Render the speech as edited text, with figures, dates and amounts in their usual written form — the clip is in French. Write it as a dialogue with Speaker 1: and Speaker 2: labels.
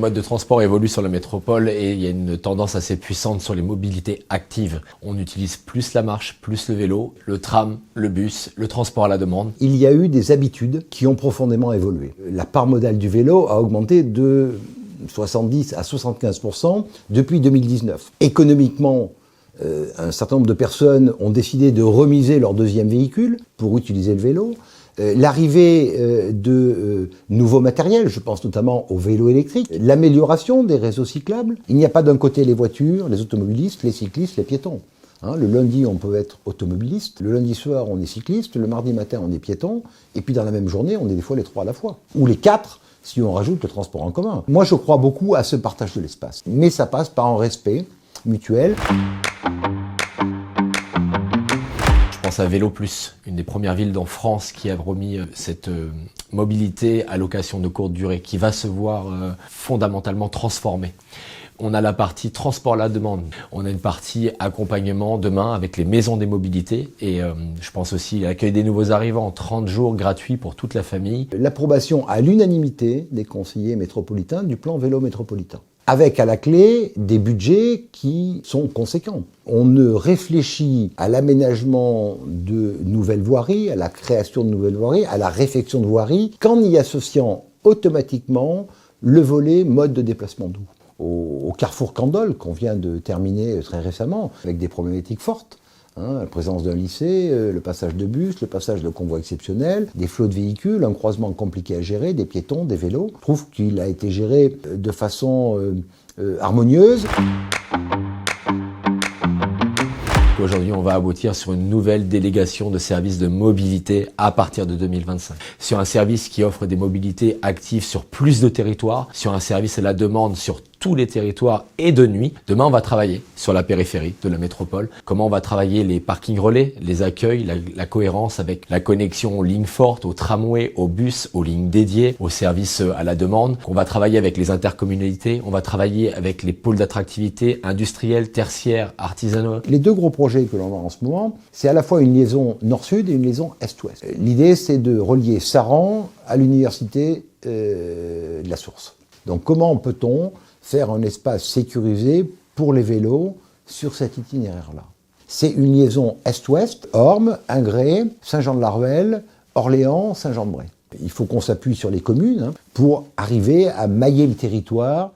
Speaker 1: modes de transport évoluent sur la métropole et il y a une tendance assez puissante sur les mobilités actives. On utilise plus la marche, plus le vélo, le tram, le bus, le transport à la demande.
Speaker 2: Il y a eu des habitudes qui ont profondément évolué. La part modale du vélo a augmenté de 70 à 75% depuis 2019. Économiquement, un certain nombre de personnes ont décidé de remiser leur deuxième véhicule pour utiliser le vélo. L'arrivée de nouveaux matériels, je pense notamment au vélo électrique, l'amélioration des réseaux cyclables. Il n'y a pas d'un côté les voitures, les automobilistes, les cyclistes, les piétons. Le lundi, on peut être automobiliste, le lundi soir, on est cycliste, le mardi matin, on est piéton, et puis dans la même journée, on est des fois les 3 à la fois. Ou les 4, si on rajoute le transport en commun. Moi, je crois beaucoup à ce partage de l'espace. Mais ça passe par un respect mutuel.
Speaker 1: À Vélo Plus, une des premières villes en France qui a remis cette mobilité à location de courte durée, qui va se voir fondamentalement transformée. On a la partie transport à la demande, on a une partie accompagnement demain avec les maisons des mobilités et je pense aussi à l'accueil des nouveaux arrivants, 30 jours gratuits pour toute la famille.
Speaker 2: L'approbation à l'unanimité des conseillers métropolitains du plan vélo métropolitain, avec à la clé des budgets qui sont conséquents. On ne réfléchit à l'aménagement de nouvelles voiries, à la création de nouvelles voiries, à la réfection de voiries, qu'en y associant automatiquement le volet mode de déplacement doux. Au carrefour Candolle, qu'on vient de terminer très récemment, avec des problématiques fortes, la présence d'un lycée, le passage de bus, le passage de convois exceptionnels, des flots de véhicules, un croisement compliqué à gérer, des piétons, des vélos. Je trouve qu'il a été géré de façon harmonieuse.
Speaker 1: Aujourd'hui, on va aboutir sur une nouvelle délégation de services de mobilité à partir de 2025. Sur un service qui offre des mobilités actives sur plus de territoires, sur un service à la demande sur tous les territoires et de nuit. Demain, on va travailler sur la périphérie de la métropole. Comment on va travailler les parkings relais, les accueils, la cohérence avec la connexion aux lignes fortes, aux tramways, aux bus, aux lignes dédiées, aux services à la demande. On va travailler avec les intercommunalités, on va travailler avec les pôles d'attractivité industriels, tertiaires, artisanaux.
Speaker 2: Les 2 gros projets que l'on a en ce moment, c'est à la fois une liaison nord-sud et une liaison est-ouest. L'idée, c'est de relier Saran à l'université de la Source. Donc comment peut-on faire un espace sécurisé pour les vélos sur cet itinéraire-là? C'est une liaison est-ouest, Ormes, Ingré, Saint-Jean-de-la-Ruelle, Orléans, Saint-Jean-de-Bray. Il faut qu'on s'appuie sur les communes pour arriver à mailler le territoire.